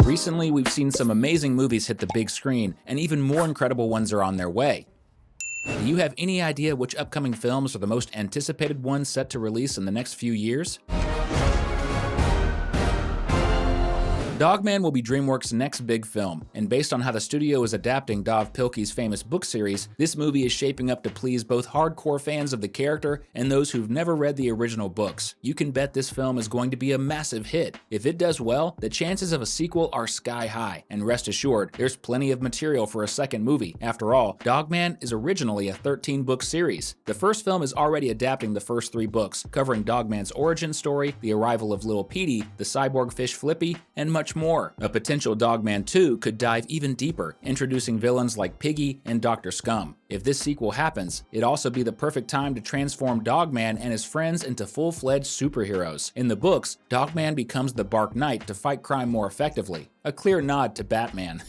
Recently, we've seen some amazing movies hit the big screen, and even more incredible ones are on their way. Do you have any idea which upcoming films are the most anticipated ones set to release in the next few years? Dogman will be DreamWorks' next big film, and based on how the studio is adapting Dav Pilkey's famous book series, this movie is shaping up to please both hardcore fans of the character and those who've never read the original books. You can bet this film is going to be a massive hit. If it does well, the chances of a sequel are sky high, and rest assured, there's plenty of material for a second movie. After all, Dogman is originally a 13-book series. The first film is already adapting the first 3 books, covering Dogman's origin story, the arrival of Little Petey, the cyborg fish Flippy, and much more. A potential Dogman 2 could dive even deeper, introducing villains like Piggy and Dr. Scum. If this sequel happens, it'd also be the perfect time to transform Dogman and his friends into full-fledged superheroes. In the books, Dogman becomes the Bark Knight to fight crime more effectively. A clear nod to Batman.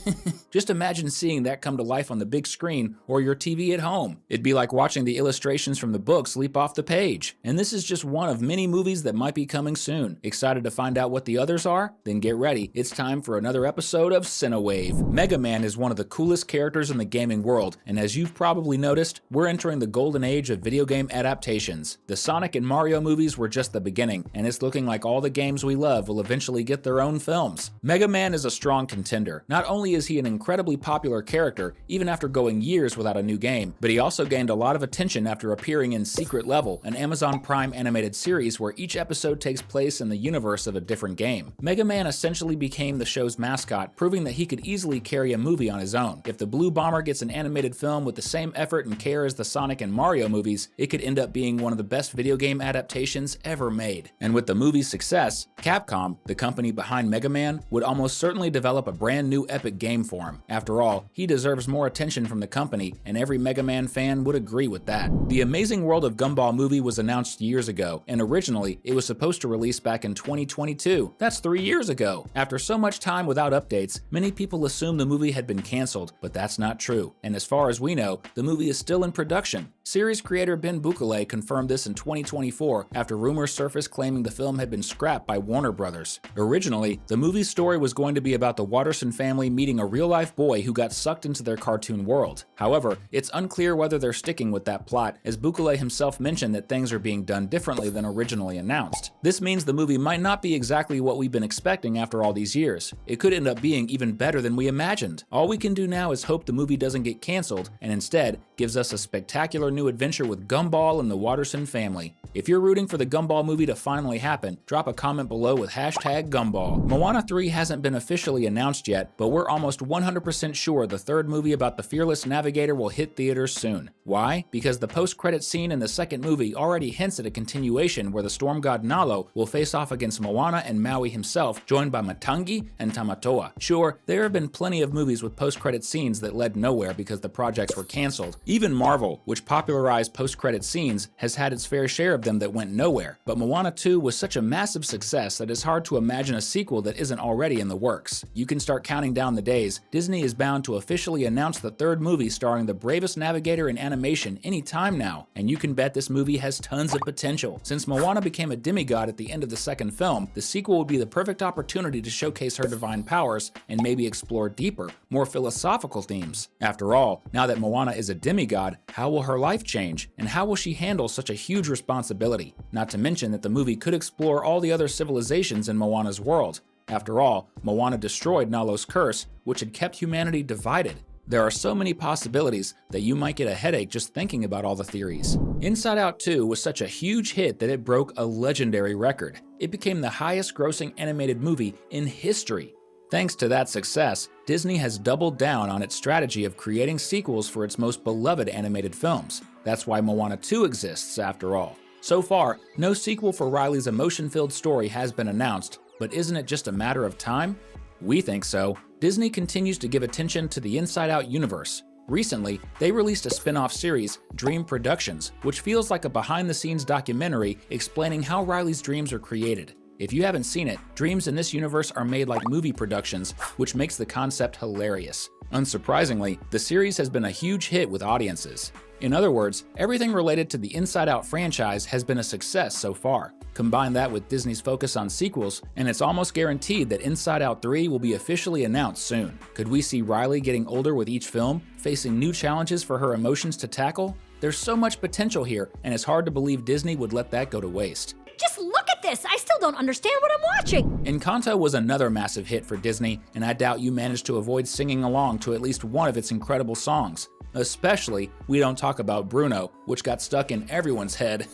Just imagine seeing that come to life on the big screen or your TV at home. It'd be like watching the illustrations from the books leap off the page. And this is just one of many movies that might be coming soon. Excited to find out what the others are? Then get ready. It's time for another episode of Cinewave. Mega Man is one of the coolest characters in the gaming world, and as you've probably noticed, we're entering the golden age of video game adaptations. The Sonic and Mario movies were just the beginning, and it's looking like all the games we love will eventually get their own films. Mega Man is a strong contender. Not only is he an incredibly popular character, even after going years without a new game, but he also gained a lot of attention after appearing in Secret Level, an Amazon Prime animated series where each episode takes place in the universe of a different game. Mega Man essentially became the show's mascot, proving that he could easily carry a movie on his own. If the Blue Bomber gets an animated film with the same effort and care as the Sonic and Mario movies, it could end up being one of the best video game adaptations ever made. And with the movie's success, Capcom, the company behind Mega Man, would almost certainly develop a brand new epic game for him. After all, he deserves more attention from the company, and every Mega Man fan would agree with that. The Amazing World of Gumball movie was announced years ago, and originally it was supposed to release back in 2022. That's 3 years ago. After so much time without updates, many people assume the movie had been canceled, but that's not true. And as far as we know, the movie is still in production. Series creator Ben Bukele confirmed this in 2024 after rumors surfaced claiming the film had been scrapped by Warner Brothers. Originally, the movie's story was going to be about the Watterson family meeting a real-life boy who got sucked into their cartoon world. However, it's unclear whether they're sticking with that plot, as Bukele himself mentioned that things are being done differently than originally announced. This means the movie might not be exactly what we've been expecting after all these years. It could end up being even better than we imagined. All we can do now is hope the movie doesn't get canceled, and instead gives us a spectacular new adventure with Gumball and the Watterson family. If you're rooting for the Gumball movie to finally happen, drop a comment below with #Gumball. Moana 3 hasn't been officially announced yet, but we're almost 100% sure the third movie about the fearless navigator will hit theaters soon. Why? Because the post-credit scene in the second movie already hints at a continuation where the storm god Nalo will face off against Moana and Maui himself, joined by Matangi and Tamatoa. Sure, there have been plenty of movies with post-credit scenes that led nowhere because the projects were canceled. Even Marvel, which popularized post-credit scenes, has had its fair share of them that went nowhere. But Moana 2 was such a massive success that it's hard to imagine a sequel that isn't already in the works. You can start counting down the days. Disney is bound to officially announce the third movie starring the bravest navigator in animation any time now, and you can bet this movie has tons of potential. Since Moana became a demigod at the end of the second film, the sequel would be the perfect opportunity to showcase her divine powers and maybe explore deeper, more philosophical themes. After all, now that Moana is a demigod, how will her life change, and how will she handle such a huge responsibility? Not to mention that the movie could explore all the other civilizations in Moana's world. After all, Moana destroyed Nalo's curse, which had kept humanity divided. There are so many possibilities that you might get a headache just thinking about all the theories. Inside Out 2 was such a huge hit that it broke a legendary record. It became the highest grossing animated movie in history. Thanks to that success, Disney has doubled down on its strategy of creating sequels for its most beloved animated films. That's why Moana 2 exists, after all. So far, no sequel for Riley's emotion-filled story has been announced, but isn't it just a matter of time? We think so. Disney continues to give attention to the Inside Out universe. Recently, they released a spin-off series, Dream Productions, which feels like a behind-the-scenes documentary explaining how Riley's dreams are created. If you haven't seen it, dreams in this universe are made like movie productions, which makes the concept hilarious. Unsurprisingly, the series has been a huge hit with audiences. In other words, everything related to the Inside Out franchise has been a success so far. Combine that with Disney's focus on sequels, and it's almost guaranteed that Inside Out 3 will be officially announced soon. Could we see Riley getting older with each film, facing new challenges for her emotions to tackle? There's so much potential here, and it's hard to believe Disney would let that go to waste. Just look at this! I still don't understand what I'm watching! Encanto was another massive hit for Disney, and I doubt you managed to avoid singing along to at least one of its incredible songs. Especially, we don't talk about Bruno, which got stuck in everyone's head.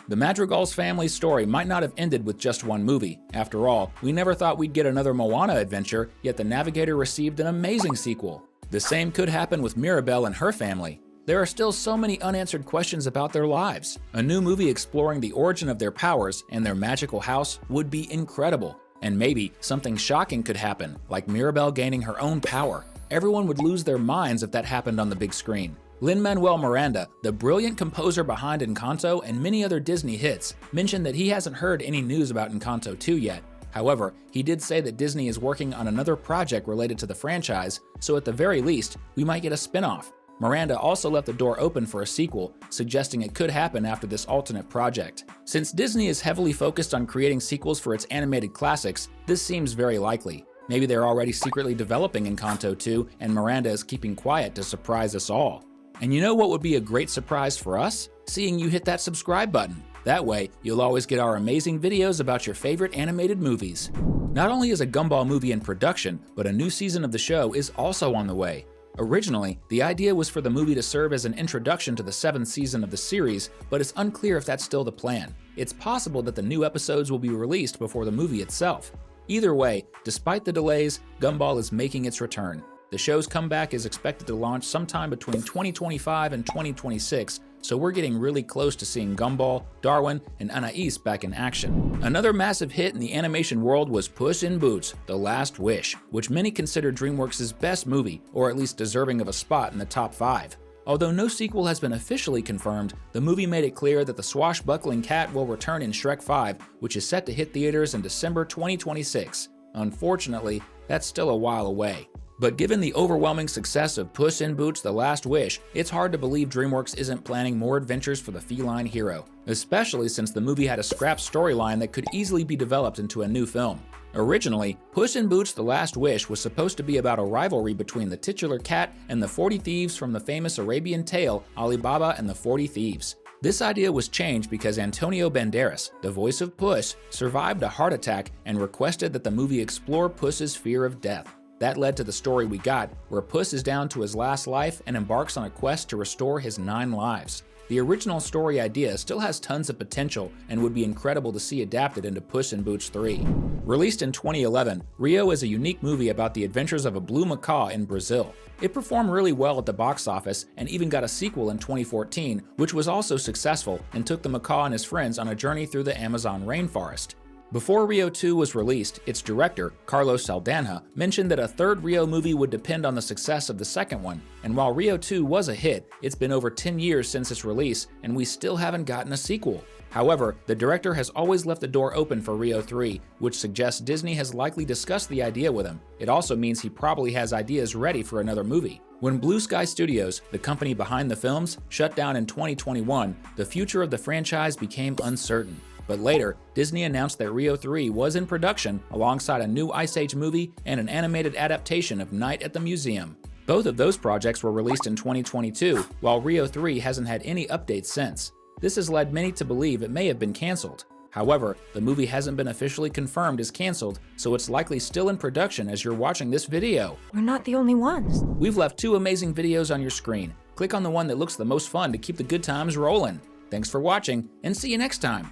The Madrigal's family story might not have ended with just one movie. After all, we never thought we'd get another Moana adventure, yet The Navigator received an amazing sequel. The same could happen with Mirabel and her family. There are still so many unanswered questions about their lives. A new movie exploring the origin of their powers and their magical house would be incredible. And maybe something shocking could happen, like Mirabel gaining her own power. Everyone would lose their minds if that happened on the big screen. Lin-Manuel Miranda, the brilliant composer behind Encanto and many other Disney hits, mentioned that he hasn't heard any news about Encanto 2 yet. However, he did say that Disney is working on another project related to the franchise, so at the very least, we might get a spin-off. Miranda also left the door open for a sequel, suggesting it could happen after this alternate project. Since Disney is heavily focused on creating sequels for its animated classics, this seems very likely. Maybe they're already secretly developing Encanto 2, and Miranda is keeping quiet to surprise us all. And you know what would be a great surprise for us? Seeing you hit that subscribe button. That way, you'll always get our amazing videos about your favorite animated movies. Not only is a Gumball movie in production, but a new season of the show is also on the way. Originally, the idea was for the movie to serve as an introduction to the 7th season of the series, but it's unclear if that's still the plan. It's possible that the new episodes will be released before the movie itself. Either way, despite the delays, Gumball is making its return. The show's comeback is expected to launch sometime between 2025 and 2026, so we're getting really close to seeing Gumball, Darwin, and Anais back in action. Another massive hit in the animation world was Puss in Boots: The Last Wish, which many consider DreamWorks' best movie, or at least deserving of a spot in the top 5. Although no sequel has been officially confirmed, the movie made it clear that the swashbuckling cat will return in Shrek 5, which is set to hit theaters in December 2026. Unfortunately, that's still a while away. But given the overwhelming success of Puss in Boots: The Last Wish, it's hard to believe DreamWorks isn't planning more adventures for the feline hero, especially since the movie had a scrap storyline that could easily be developed into a new film. Originally, Puss in Boots: The Last Wish was supposed to be about a rivalry between the titular cat and the 40 thieves from the famous Arabian tale Ali Baba and the 40 Thieves. This idea was changed because Antonio Banderas, the voice of Puss, survived a heart attack and requested that the movie explore Puss's fear of death. That led to the story we got, where Puss is down to his last life and embarks on a quest to restore his 9 lives. The original story idea still has tons of potential and would be incredible to see adapted into Puss in Boots 3. Released in 2011, Rio is a unique movie about the adventures of a blue macaw in Brazil. It performed really well at the box office and even got a sequel in 2014, which was also successful and took the macaw and his friends on a journey through the Amazon rainforest. Before Rio 2 was released, its director, Carlos Saldanha, mentioned that a third Rio movie would depend on the success of the second one, and while Rio 2 was a hit, it's been over 10 years since its release, and we still haven't gotten a sequel. However, the director has always left the door open for Rio 3, which suggests Disney has likely discussed the idea with him. It also means he probably has ideas ready for another movie. When Blue Sky Studios, the company behind the films, shut down in 2021, the future of the franchise became uncertain. But later, Disney announced that Rio 3 was in production alongside a new Ice Age movie and an animated adaptation of Night at the Museum. Both of those projects were released in 2022, while Rio 3 hasn't had any updates since. This has led many to believe it may have been canceled. However, the movie hasn't been officially confirmed as canceled, so it's likely still in production as you're watching this video. We're not the only ones. We've left 2 amazing videos on your screen. Click on the one that looks the most fun to keep the good times rolling. Thanks for watching, and see you next time!